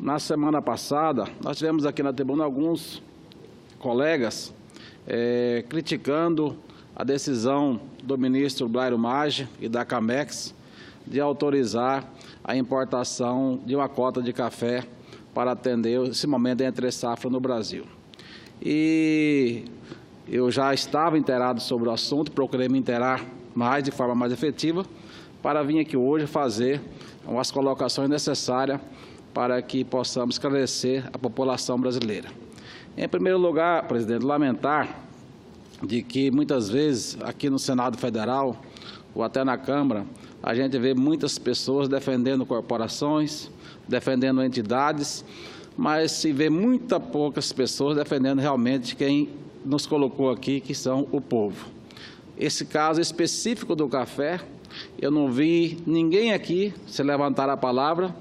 Na semana passada, nós tivemos aqui na tribuna alguns colegas criticando a decisão do ministro Blairo Maggi e da Camex de autorizar a importação de uma cota de café para atender esse momento de entre-safra no Brasil. E eu já estava inteirado sobre o assunto, procurei me inteirar mais, de forma mais efetiva, para vir aqui hoje fazer as colocações necessárias para que possamos esclarecer a população brasileira. Em primeiro lugar, presidente, lamentar de que muitas vezes aqui no Senado Federal ou até na Câmara, a gente vê muitas pessoas defendendo corporações, defendendo entidades, mas se vê poucas pessoas defendendo realmente quem nos colocou aqui, que são o povo. Esse caso específico do café, eu não vi ninguém aqui se levantar a palavra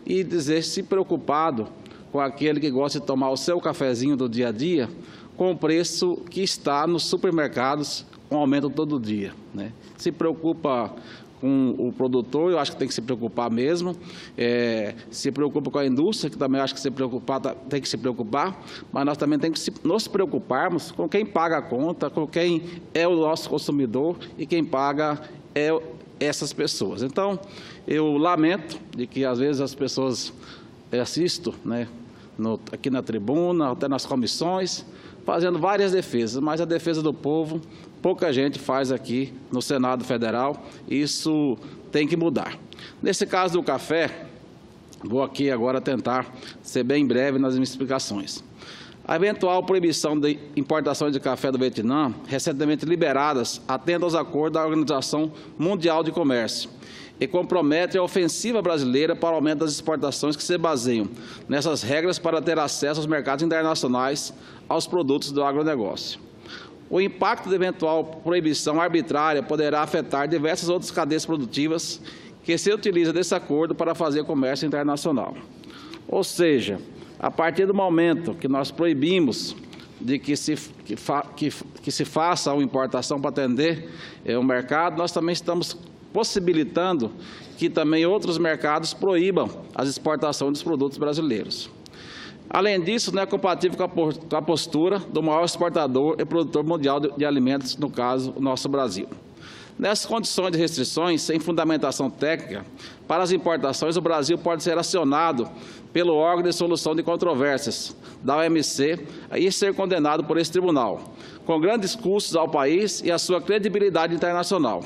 e dizer se preocupado com aquele que gosta de tomar o seu cafezinho do dia a dia, com o preço que está nos supermercados, com aumento todo dia, né? Se preocupa com o produtor, eu acho que tem que se preocupar mesmo, se preocupa com a indústria, que também acho que tem que se preocupar, mas nós também temos que nos preocuparmos com quem paga a conta, com quem é o nosso consumidor e quem paga é essas pessoas. Então, eu lamento de que às vezes as pessoas assisto, né, aqui na tribuna, até nas comissões, fazendo várias defesas, mas a defesa do povo, pouca gente faz aqui no Senado Federal, isso tem que mudar. Nesse caso do café, vou aqui agora tentar ser bem breve nas minhas explicações. A eventual proibição de importações de café do Vietnã, recentemente liberadas, atende aos acordos da Organização Mundial de Comércio e compromete a ofensiva brasileira para o aumento das exportações que se baseiam nessas regras para ter acesso aos mercados internacionais aos produtos do agronegócio. O impacto da eventual proibição arbitrária poderá afetar diversas outras cadeias produtivas que se utilizam desse acordo para fazer comércio internacional. Ou seja, a partir do momento que nós proibimos de que se faça uma importação para atender o mercado, nós também estamos possibilitando que também outros mercados proíbam as exportações dos produtos brasileiros. Além disso, não é compatível com a postura do maior exportador e produtor mundial de alimentos, no caso, o nosso Brasil. Nessas condições de restrições, sem fundamentação técnica, para as importações, o Brasil pode ser acionado pelo órgão de solução de controvérsias, da OMC, e ser condenado por esse tribunal, com grandes custos ao país e à sua credibilidade internacional,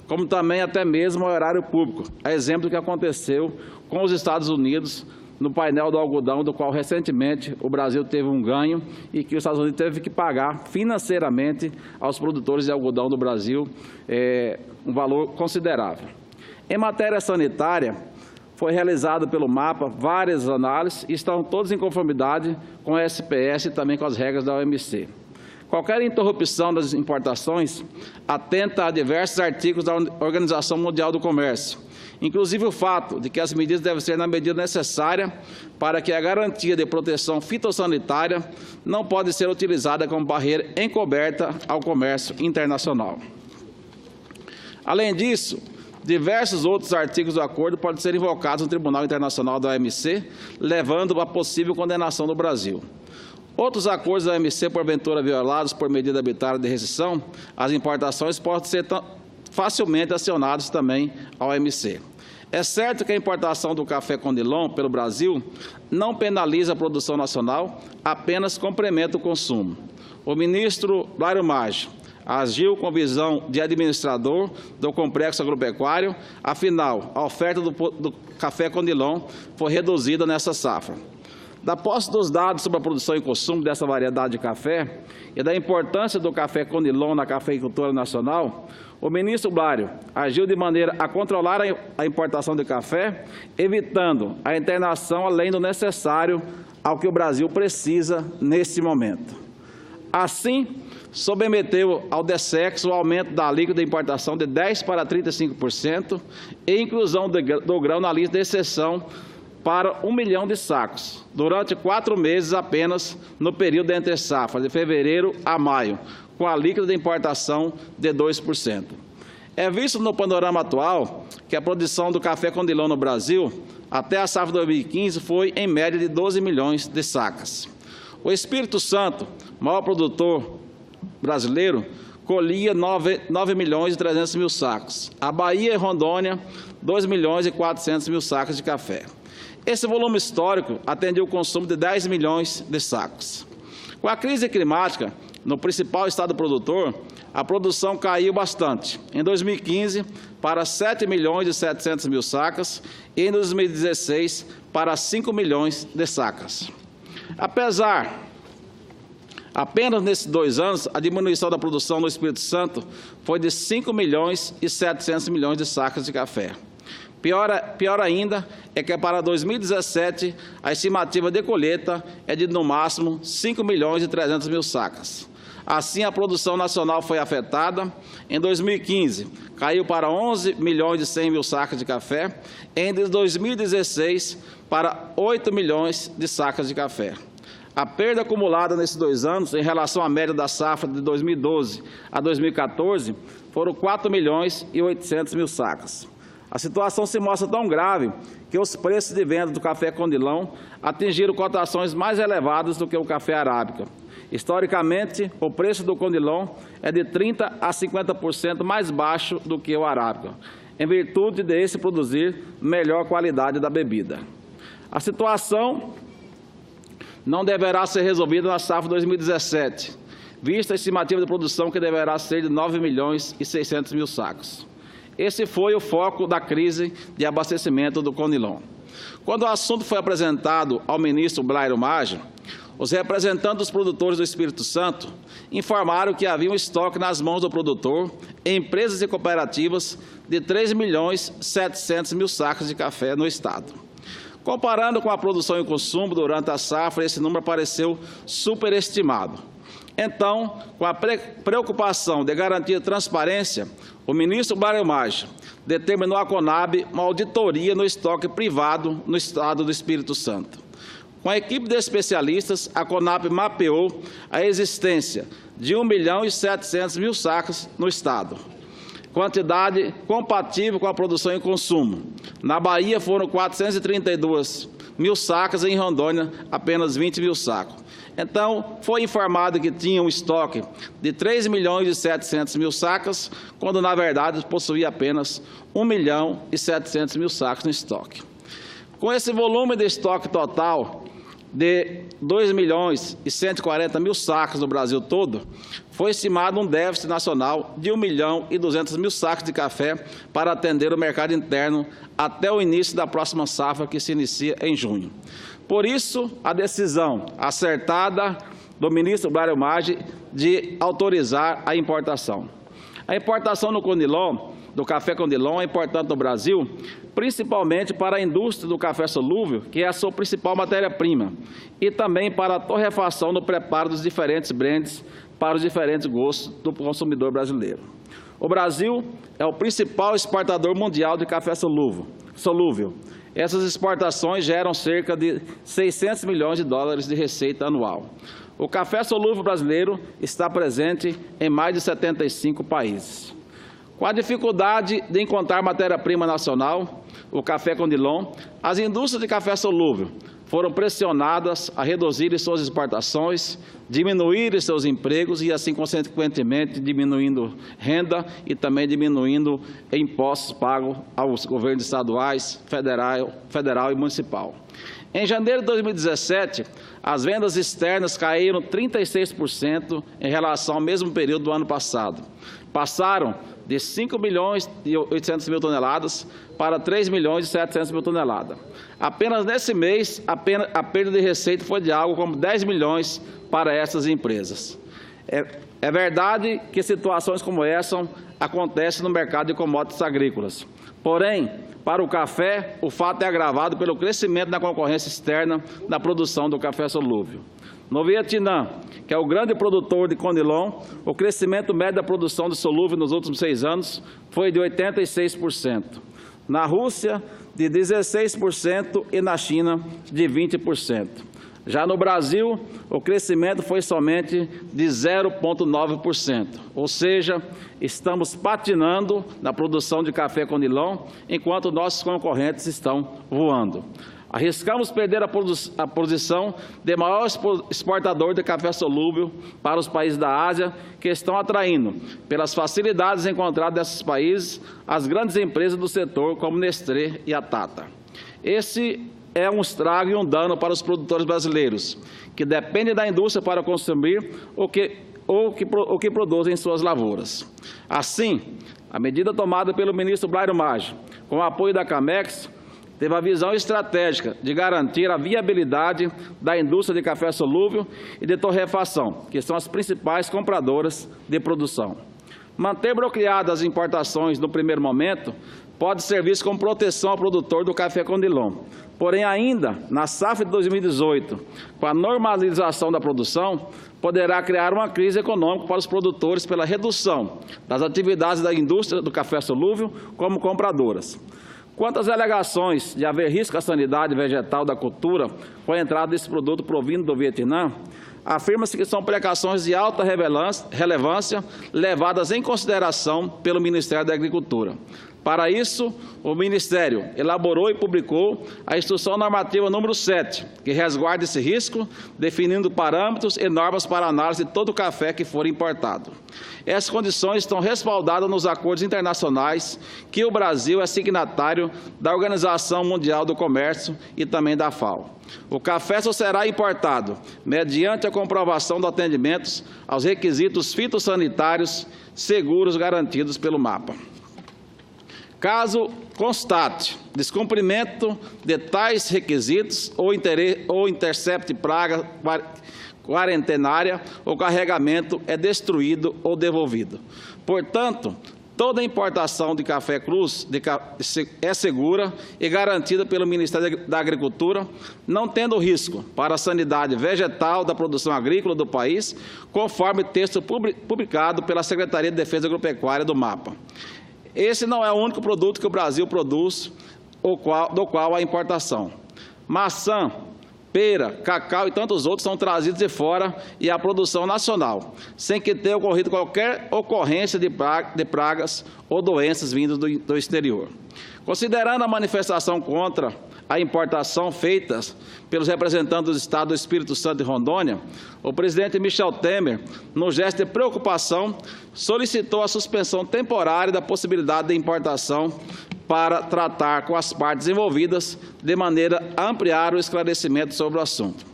como também até mesmo ao erário público, a exemplo do que aconteceu com os Estados Unidos no painel do algodão, do qual recentemente o Brasil teve um ganho e que os Estados Unidos teve que pagar financeiramente aos produtores de algodão do Brasil um valor considerável. Em matéria sanitária, foi realizado pelo MAPA várias análises e estão todas em conformidade com a SPS e também com as regras da OMC. Qualquer interrupção das importações atenta a diversos artigos da Organização Mundial do Comércio, inclusive o fato de que as medidas devem ser na medida necessária para que a garantia de proteção fitossanitária não pode ser utilizada como barreira encoberta ao comércio internacional. Além disso, diversos outros artigos do acordo podem ser invocados no Tribunal Internacional da OMC, levando a possível condenação do Brasil. Outros acordos da OMC, porventura violados por medida arbitrária de restrição, as importações podem ser facilmente acionados também ao OMC. É certo que a importação do café Conilon pelo Brasil não penaliza a produção nacional, apenas complementa o consumo. O ministro Blairo Maggi agiu com visão de administrador do complexo agropecuário, afinal, a oferta do café Conilon foi reduzida nessa safra. Da posse dos dados sobre a produção e consumo dessa variedade de café e da importância do café Conilon na cafeicultura nacional, o ministro Blairo agiu de maneira a controlar a importação de café, evitando a internação além do necessário ao que o Brasil precisa nesse momento. Assim, submeteu ao DECEX o aumento da alíquota de importação de 10% para 35% e inclusão do grão na lista de exceção para 1 milhão de sacos, durante 4 meses apenas no período de entre-safra, de fevereiro a maio, com a alíquota de importação de 2%. É visto no panorama atual que a produção do café Conilon no Brasil até a safra de 2015 foi, em média, de 12 milhões de sacas. O Espírito Santo, maior produtor brasileiro, colhia 9 milhões e 300 mil sacos. A Bahia e Rondônia, 2 milhões e 400 mil sacos de café. Esse volume histórico atendia o consumo de 10 milhões de sacos. Com a crise climática, no principal estado produtor, a produção caiu bastante. Em 2015, para 7 milhões e 700 mil sacas e em 2016, para 5 milhões de sacas. Apenas nesses 2 anos, a diminuição da produção no Espírito Santo foi de 5 milhões e 700 milhões de sacas de café. Pior ainda é que para 2017, a estimativa de colheita é de, no máximo, 5 milhões e 300 mil sacas. Assim, a produção nacional foi afetada. Em 2015, caiu para 11 milhões e 100 mil sacas de café. Em 2016, para 8 milhões de sacas de café. A perda acumulada nesses 2 anos, em relação à média da safra de 2012 a 2014, foram 4 milhões e 800 mil sacas. A situação se mostra tão grave que os preços de venda do café Conilon atingiram cotações mais elevadas do que o café arábica. Historicamente, o preço do Conilon é de 30% a 50% mais baixo do que o arábica, em virtude de esse produzir melhor qualidade da bebida. A situação não deverá ser resolvida na safra 2017, vista a estimativa de produção que deverá ser de 9 milhões e 600 mil sacos. Esse foi o foco da crise de abastecimento do Conilon. Quando o assunto foi apresentado ao ministro Blairo Maggi, os representantes dos produtores do Espírito Santo informaram que havia um estoque nas mãos do produtor, em empresas e cooperativas, de 3 milhões e 700 mil sacos de café no estado. Comparando com a produção e consumo durante a safra, esse número pareceu superestimado. Então, com a preocupação de garantir transparência, o ministro Blairo Maggi determinou à Conab uma auditoria no estoque privado no estado do Espírito Santo. Com a equipe de especialistas, a Conab mapeou a existência de 1 milhão e 700 mil sacos no estado, quantidade compatível com a produção e consumo. Na Bahia foram 432 mil sacos, em Rondônia apenas 20 mil sacos. Então, foi informado que tinha um estoque de 3 milhões e 700 mil sacas, quando, na verdade, possuía apenas 1 milhão e 700 mil sacos no estoque. Com esse volume de estoque total de 2 milhões e 140 mil sacos no Brasil todo, foi estimado um déficit nacional de 1 milhão e 200 mil sacos de café para atender o mercado interno até o início da próxima safra, que se inicia em junho. Por isso, a decisão acertada do ministro Blairo Maggi de autorizar a importação. A importação do café Conilon é importante no Brasil, principalmente para a indústria do café solúvel, que é a sua principal matéria-prima, e também para a torrefação no preparo dos diferentes blends para os diferentes gostos do consumidor brasileiro. O Brasil é o principal exportador mundial de café solúvel. Essas exportações geram cerca de 600 milhões de dólares de receita anual. O café solúvel brasileiro está presente em mais de 75 países. Com a dificuldade de encontrar matéria-prima nacional, o café Conilon, as indústrias de café solúvel foram pressionadas a reduzir suas exportações, diminuir seus empregos e, assim, consequentemente, diminuindo renda e também diminuindo impostos pagos aos governos estaduais, federal e municipal. Em janeiro de 2017, as vendas externas caíram 36% em relação ao mesmo período do ano passado. Passaram de 5 milhões e 800 mil toneladas para 3 milhões e 700 mil toneladas. Apenas nesse mês, a perda de receita foi de algo como 10 milhões para essas empresas. É verdade que situações como essa acontecem no mercado de commodities agrícolas. Porém, para o café, o fato é agravado pelo crescimento da concorrência externa na produção do café solúvel. No Vietnã, que é o grande produtor de Conilon, o crescimento médio da produção de solúvel nos últimos 6 anos foi de 86%. Na Rússia, de 16% e na China, de 20%. Já no Brasil, o crescimento foi somente de 0,9%, ou seja, estamos patinando na produção de café Conilon, enquanto nossos concorrentes estão voando. Arriscamos perder a posição de maior exportador de café solúvel para os países da Ásia, que estão atraindo, pelas facilidades encontradas nesses países, as grandes empresas do setor, como Nestlé e a Tata. Esse é um estrago e um dano para os produtores brasileiros, que dependem da indústria para consumir o que produzem em suas lavouras. Assim, a medida tomada pelo ministro Blairo Maggi, com o apoio da Camex, teve a visão estratégica de garantir a viabilidade da indústria de café solúvel e de torrefação, que são as principais compradoras de produção. Manter bloqueadas as importações no primeiro momento pode servir como proteção ao produtor do café Conilon. Porém, ainda na safra de 2018, com a normalização da produção, poderá criar uma crise econômica para os produtores pela redução das atividades da indústria do café solúvel como compradoras. Quanto às alegações de haver risco à sanidade vegetal da cultura com a entrada desse produto provindo do Vietnã, afirma-se que são precauções de alta relevância levadas em consideração pelo Ministério da Agricultura. Para isso, o Ministério elaborou e publicou a Instrução Normativa número 7, que resguarda esse risco, definindo parâmetros e normas para análise de todo o café que for importado. Essas condições estão respaldadas nos acordos internacionais que o Brasil é signatário da Organização Mundial do Comércio e também da FAO. O café só será importado mediante a comprovação do atendimento aos requisitos fitossanitários seguros garantidos pelo MAPA. Caso constate descumprimento de tais requisitos ou intercepte praga quarentenária, o carregamento é destruído ou devolvido. Portanto, toda importação de café crus é segura e garantida pelo Ministério da Agricultura, não tendo risco para a sanidade vegetal da produção agrícola do país, conforme texto publicado pela Secretaria de Defesa Agropecuária do MAPA. Esse não é o único produto que o Brasil produz, do qual há importação. Maçã, pera, cacau e tantos outros são trazidos de fora e à produção nacional, sem que tenha ocorrido qualquer ocorrência de pragas ou doenças vindas do exterior. Considerando a manifestação contra a importação feitas pelos representantes do Estado do Espírito Santo e Rondônia, o presidente Michel Temer, no gesto de preocupação, solicitou a suspensão temporária da possibilidade de importação para tratar com as partes envolvidas de maneira a ampliar o esclarecimento sobre o assunto.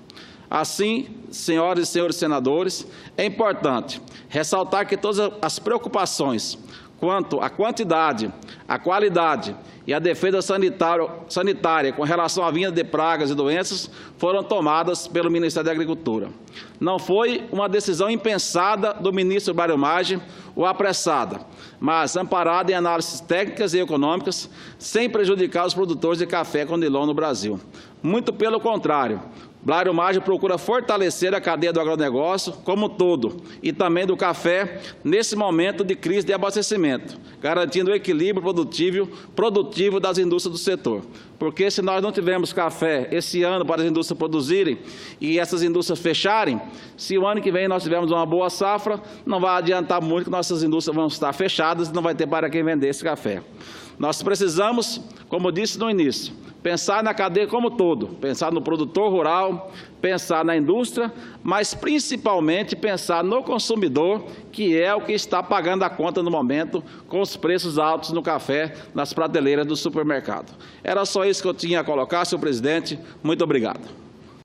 Assim, senhoras e senhores senadores, é importante ressaltar que todas as preocupações quanto à quantidade, à qualidade e à defesa sanitária com relação à vinda de pragas e doenças foram tomadas pelo Ministério da Agricultura. Não foi uma decisão impensada do ministro Blairo Maggi ou apressada, mas amparada em análises técnicas e econômicas, sem prejudicar os produtores de café Conilon no Brasil. Muito pelo contrário, Blairo Maggi procura fortalecer a cadeia do agronegócio como um todo e também do café nesse momento de crise de abastecimento, garantindo o equilíbrio produtivo das indústrias do setor. Porque se nós não tivermos café esse ano para as indústrias produzirem e essas indústrias fecharem, se o ano que vem nós tivermos uma boa safra, não vai adiantar muito que nossas indústrias vão estar fechadas e não vai ter para quem vender esse café. Nós precisamos, como disse no início, pensar na cadeia como um todo, pensar no produtor rural, pensar na indústria, mas principalmente pensar no consumidor, que é o que está pagando a conta no momento com os preços altos no café nas prateleiras do supermercado. Era só isso que eu tinha a colocar, senhor presidente. Muito obrigado.